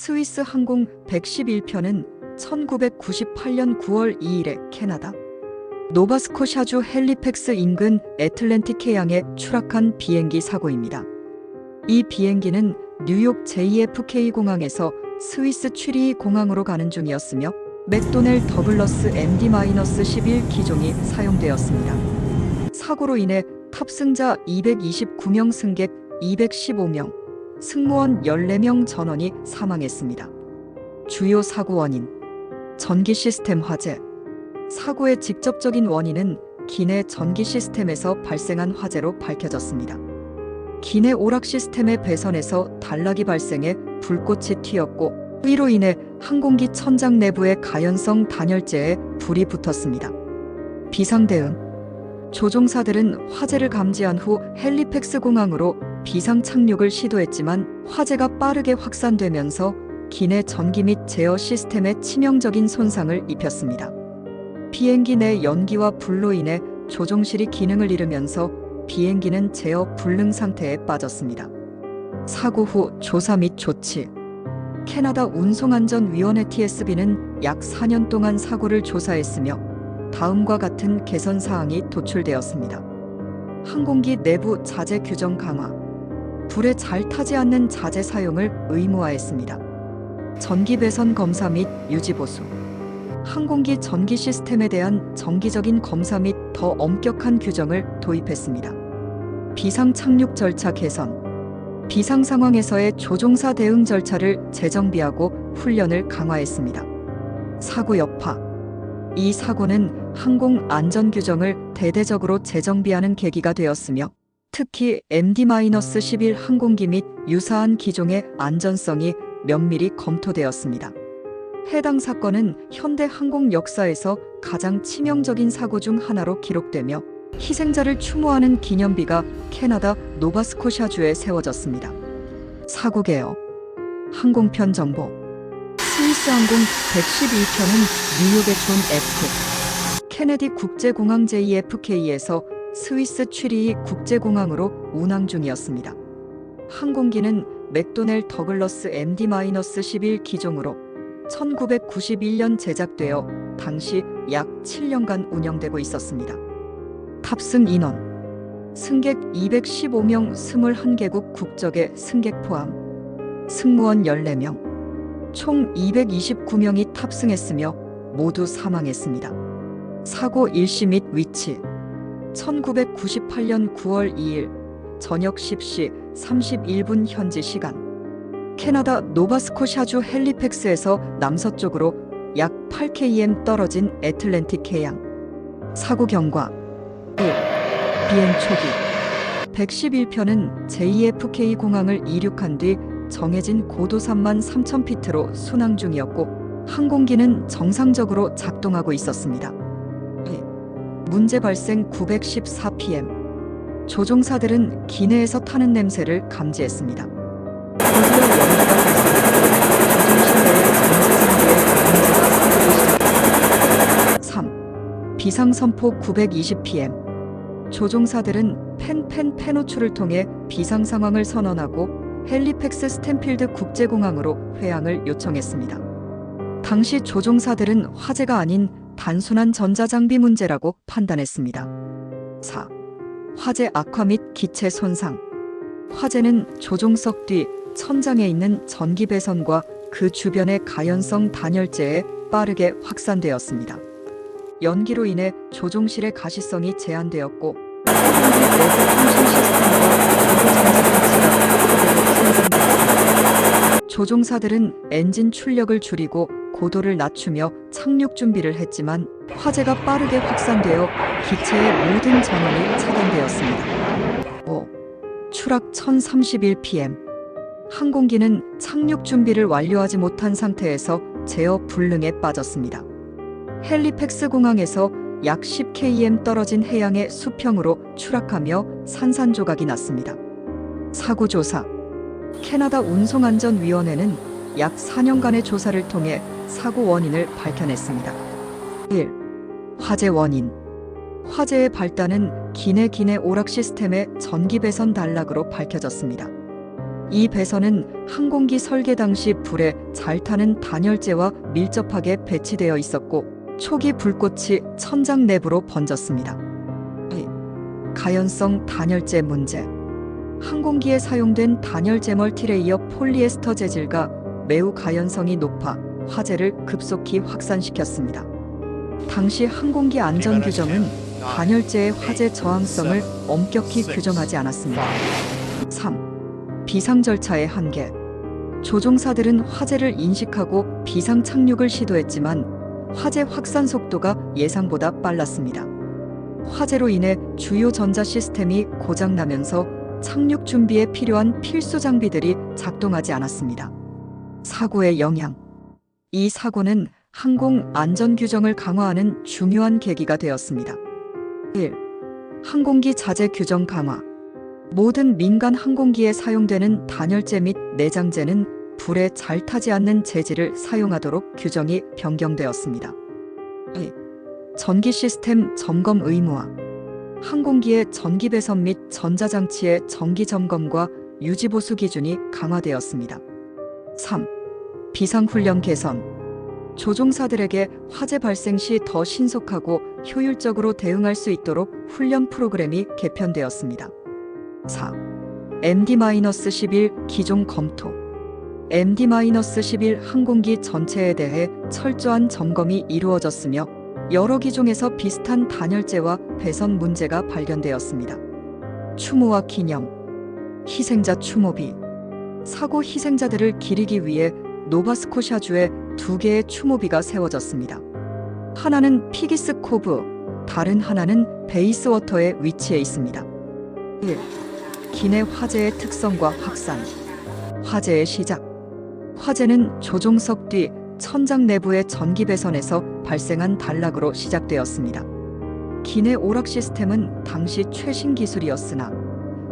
스위스 항공 111편은 1998년 9월 2일에 캐나다 노바스코샤주 헬리팩스 인근 애틀랜틱 해양에 추락한 비행기 사고입니다. 이 비행기는 뉴욕 JFK 공항에서 스위스 취리히 공항으로 가는 중이었으며 맥도넬 더글러스 MD-11 기종이 사용되었습니다. 사고로 인해 탑승자 229명, 승객 215명, 승무원 14명 전원이 사망했습니다. 주요 사고 원인: 전기 시스템 화재. 사고의 직접적인 원인은 기내 전기 시스템에서 발생한 화재로 밝혀졌습니다. 기내 오락 시스템의 배선에서 단락이 발생해 불꽃이 튀었고, 이로 인해 항공기 천장 내부의 가연성 단열재에 불이 붙었습니다. 비상 대응: 조종사들은 화재를 감지한 후 헬리팩스 공항으로 비상 착륙을 시도했지만 화재가 빠르게 확산되면서 기내 전기 및 제어 시스템에 치명적인 손상을 입혔습니다. 비행기 내 연기와 불로 인해 조종실이 기능을 잃으면서 비행기는 제어 불능 상태에 빠졌습니다. 사고 후 조사 및 조치. 캐나다 운송안전위원회 TSB는 약 4년 동안 사고를 조사했으며 다음과 같은 개선 사항이 도출되었습니다. 항공기 내부 자재 규정 강화. 불에 잘 타지 않는 자재 사용을 의무화했습니다. 전기 배선 검사 및 유지 보수. 항공기 전기 시스템에 대한 정기적인 검사 및 더 엄격한 규정을 도입했습니다. 비상 착륙 절차 개선. 비상 상황에서의 조종사 대응 절차를 재정비하고 훈련을 강화했습니다. 사고 여파. 이 사고는 항공 안전 규정을 대대적으로 재정비하는 계기가 되었으며 특히 MD-11 항공기 및 유사한 기종의 안전성이 면밀히 검토되었습니다. 해당 사건은 현대 항공 역사에서 가장 치명적인 사고 중 하나로 기록되며 희생자를 추모하는 기념비가 캐나다 노바스코샤주에 세워졌습니다. 사고 개요. 항공편 정보. 스위스 항공 111편은 뉴욕의 존 F. 케네디 국제공항 JFK에서 스위스 취리히 국제공항으로 운항 중이었습니다. 항공기는 맥도넬 더글러스 MD-11 기종으로 1991년 제작되어 당시 약 7년간 운영되고 있었습니다. 탑승 인원: 승객 215명, 21개국 국적의 승객 포함, 승무원 14명, 총 229명이 탑승했으며 모두 사망했습니다. 사고 일시 및 위치: 1998년 9월 2일 저녁 10시 31분 현지 시간 캐나다 노바스코샤주 헬리팩스에서 남서쪽으로 약 8km 떨어진 애틀랜틱 해양. 사고 경과. 1. 비행 초기 111편은 JFK 공항을 이륙한 뒤 정해진 고도 33,000피트로 순항 중이었고 항공기는 정상적으로 작동하고 있었습니다. 2. 문제 발생 914pm. 조종사들은 기내에서 타는 냄새를 감지했습니다. 드디어 연기가 발생해 조종실 내의 전자상부에 문제가 생기기 시작합니다. 3. 비상선포 920pm. 조종사들은 펜호출을 통해 비상 상황을 선언하고 헬리팩스 스탠필드 국제공항으로 회항을 요청했습니다. 당시 조종사들은 화재가 아닌 단순한 전자장비 문제라고 판단했습니다. 4. 화재 악화 및 기체 손상. 화재는 조종석 뒤 천장에 있는 전기 배선과 그 주변의 가연성 단열재에 빠르게 확산되었습니다. 연기로 인해 조종실의 가시성이 제한되었고 항공기 내부 통신 시스템과 조종사들은 엔진 출력을 줄이고 고도를 낮추며 착륙 준비를 했지만 화재가 빠르게 확산되어 기체의 모든 전원이 차단되었습니다. 5. 추락 1031pm. 항공기는 착륙 준비를 완료하지 못한 상태에서 제어 불능에 빠졌습니다. 헬리팩스 공항에서 약 10km 떨어진 해양의 수평으로 추락하며 산산조각이 났습니다. 사고 조사. 캐나다 운송안전위원회는 약 4년간의 조사를 통해 사고 원인을 밝혀냈습니다. 1. 화재 원인. 화재의 발단은 기내 오락 시스템의 전기 배선 단락으로 밝혀졌습니다. 이 배선은 항공기 설계 당시 불에 잘 타는 단열재와 밀접하게 배치되어 있었고 초기 불꽃이 천장 내부로 번졌습니다. 가연성 단열재 문제. 항공기에 사용된 단열재 멀티레이어 폴리에스터 재질가 매우 가연성이 높아 화재를 급속히 확산시켰습니다. 당시 항공기 안전 규정은 단열재의 화재 저항성을 엄격히 규정하지 않았습니다. 3. 비상 절차의 한계. 조종사들은 화재를 인식하고 비상 착륙을 시도했지만 화재 확산 속도가 예상보다 빨랐습니다. 화재로 인해 주요 전자 시스템이 고장나면서 착륙 준비에 필요한 필수 장비들이 작동하지 않았습니다. 사고의 영향. 이 사고는 항공 안전 규정을 강화하는 중요한 계기가 되었습니다. 1. 항공기 자재 규정 강화. 모든 민간 항공기에 사용되는 단열재 및 내장재는 불에 잘 타지 않는 재질을 사용하도록 규정이 변경되었습니다. 2. 전기 시스템 점검 의무화. 항공기의 전기 배선 및 전자장치의 정기 점검과 유지 보수 기준이 강화되었습니다. 3. 비상훈련 개선. 조종사들에게 화재 발생 시 더 신속하고 효율적으로 대응할 수 있도록 훈련 프로그램이 개편되었습니다. 4. MD-11 기종 검토. MD-11 항공기 전체에 대해 철저한 점검이 이루어졌으며 여러 기종에서 비슷한 단열재와 배선 문제가 발견되었습니다. 추모와 기념. 희생자 추모비. 사고 희생자들을 기리기 위해 노바스코샤주에 2개의 추모비가 세워졌습니다. 하나는 피기스 코브, 다른 하나는 베이스워터에 위치해 있습니다. 1. 기내 화재의 특성과 확산. 화재의 시작. 화재는 조종석 뒤 천장 내부의 전기 배선에서 발생한 단락으로 시작되었습니다. 기내 오락 시스템은 당시 최신 기술이었으나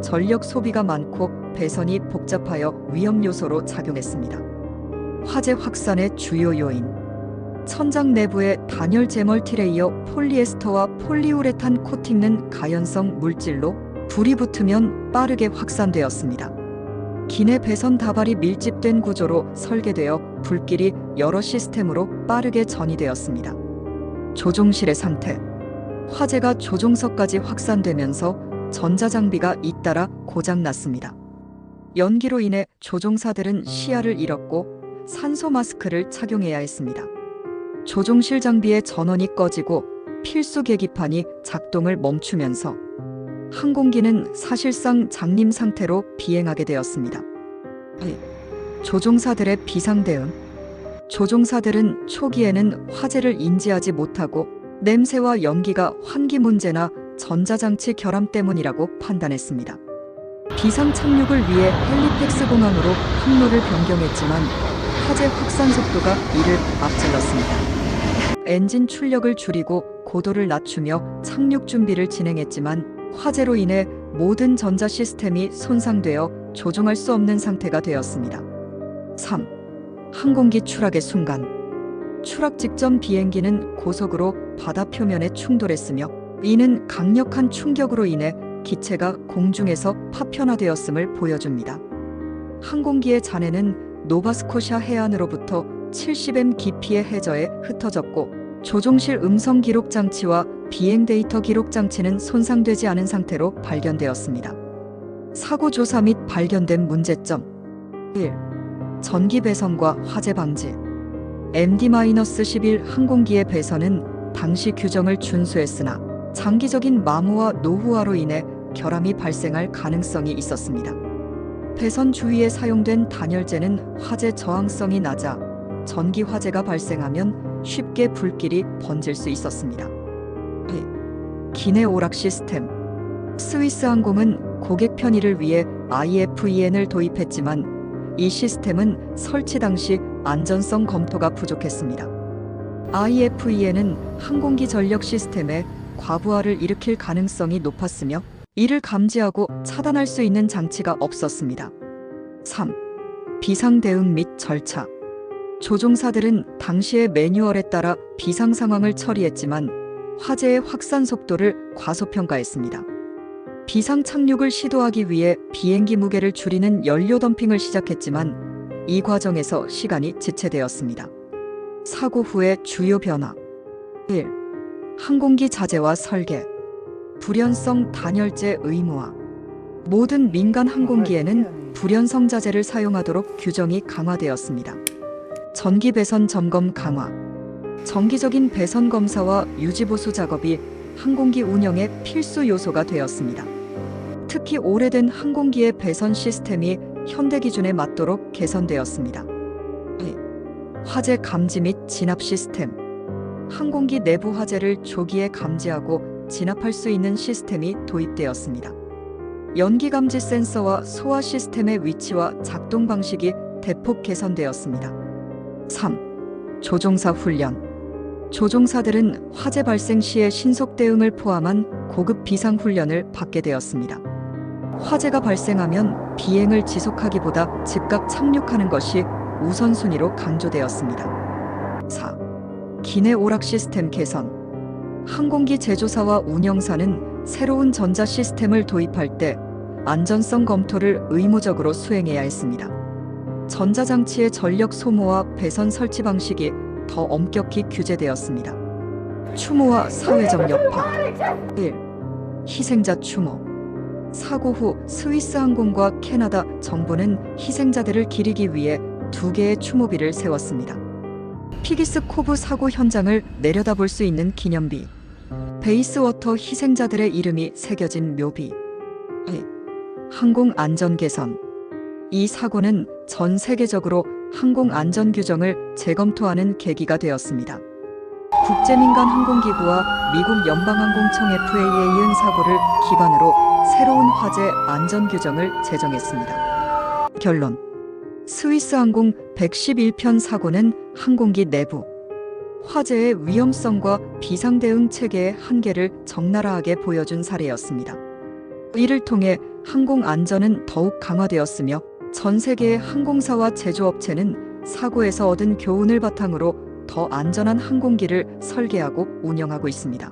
전력 소비가 많고 배선이 복잡하여 위험 요소로 작용했습니다. 화재 확산의 주요 요인. 천장 내부의 단열재 멀티레이어 폴리에스터와 폴리우레탄 코팅은 가연성 물질로 불이 붙으면 빠르게 확산되었습니다. 기내 배선 다발이 밀집된 구조로 설계되어 불길이 여러 시스템으로 빠르게 전이되었습니다. 조종실의 상태. 화재가 조종석까지 확산되면서 전자장비가 잇따라 고장났습니다. 연기로 인해 조종사들은 시야를 잃었고 산소 마스크를 착용해야 했습니다. 조종실 장비의 전원이 꺼지고 필수 계기판이 작동을 멈추면서 항공기는 사실상 장님 상태로 비행하게 되었습니다. 조종사들의 비상 대응. 조종사들은 초기에는 화재를 인지하지 못하고 냄새와 연기가 환기 문제나 전자장치 결함 때문이라고 판단했습니다. 비상 착륙을 위해 헬리팩스 공항으로 항로를 변경했지만 화재 확산 속도가 이를 앞질렀습니다. 엔진 출력을 줄이고 고도를 낮추며 착륙 준비를 진행했지만 화재로 인해 모든 전자 시스템이 손상되어 조종할 수 없는 상태가 되었습니다. 3. 항공기 추락의 순간. 추락 직전 비행기는 고속으로 바다 표면에 충돌했으며 이는 강력한 충격으로 인해 기체가 공중에서 파편화되었음을 보여줍니다. 항공기의 잔해는 노바스코샤 해안으로부터 70m 깊이의 해저에 흩어졌고 조종실 음성 기록 장치와 비행 데이터 기록 장치는 손상되지 않은 상태로 발견되었습니다. 사고 조사 및 발견된 문제점. 1. 전기 배선과 화재 방지. MD-11 항공기의 배선은 당시 규정을 준수했으나 장기적인 마모와 노후화로 인해 결함이 발생할 가능성이 있었습니다. 배선 주위에 사용된 단열재는 화재 저항성이 낮아 전기 화재가 발생하면 쉽게 불길이 번질 수 있었습니다. 기내 오락 시스템. 스위스 항공은 고객 편의를 위해 IFEN을 도입했지만 이 시스템은 설치 당시 안전성 검토가 부족했습니다. IFEN은 항공기 전력 시스템에 과부하를 일으킬 가능성이 높았으며 이를 감지하고 차단할 수 있는 장치가 없었습니다. 3. 비상 대응 및 절차. 조종사들은 당시의 매뉴얼에 따라 비상 상황을 처리했지만 화재의 확산 속도를 과소평가했습니다. 비상 착륙을 시도하기 위해 비행기 무게를 줄이는 연료 덤핑을 시작했지만 이 과정에서 시간이 지체되었습니다. 사고 후의 주요 변화 1. 항공기 자재와 설계 불연성 단열재 의무화 모든 민간 항공기에는 불연성 자재를 사용하도록 규정이 강화되었습니다. 전기 배선 점검 강화 정기적인 배선 검사와 유지보수 작업이 항공기 운영의 필수 요소가 되었습니다. 특히 오래된 항공기의 배선 시스템이 현대 기준에 맞도록 개선되었습니다. 2. 화재 감지 및 진압 시스템 항공기 내부 화재를 조기에 감지하고 진압할 수 있는 시스템이 도입되었습니다. 연기 감지 센서와 소화 시스템의 위치와 작동 방식이 대폭 개선되었습니다. 3. 조종사 훈련 조종사들은 화재 발생 시의 신속 대응을 포함한 고급 비상 훈련을 받게 되었습니다. 화재가 발생하면 비행을 지속하기보다 즉각 착륙하는 것이 우선순위로 강조되었습니다. 4. 기내 오락 시스템 개선 항공기 제조사와 운영사는 새로운 전자 시스템을 도입할 때 안전성 검토를 의무적으로 수행해야 했습니다. 전자장치의 전력 소모와 배선 설치 방식이 더 엄격히 규제되었습니다. 추모와 사회적 여파 1. 희생자 추모 사고 후 스위스 항공과 캐나다 정부는 희생자들을 기리기 위해 2개의 추모비를 세웠습니다. 피기스코브 사고 현장을 내려다볼 수 있는 기념비 베이스워터 희생자들의 이름이 새겨진 묘비 2. 항공 안전 개선 이 사고는 전 세계적으로 항공 안전 규정을 재검토하는 계기가 되었습니다. 국제민간 항공기구와 미국 연방항공청 FAA에 이은 사고를 기반으로 새로운 화재 안전 규정을 제정했습니다. 결론 스위스 항공 111편 사고는 항공기 내부 화재의 위험성과 비상 대응 체계의 한계를 적나라하게 보여준 사례였습니다. 이를 통해 항공 안전은 더욱 강화되었으며 전 세계의 항공사와 제조업체는 사고에서 얻은 교훈을 바탕으로 더 안전한 항공기를 설계하고 운영하고 있습니다.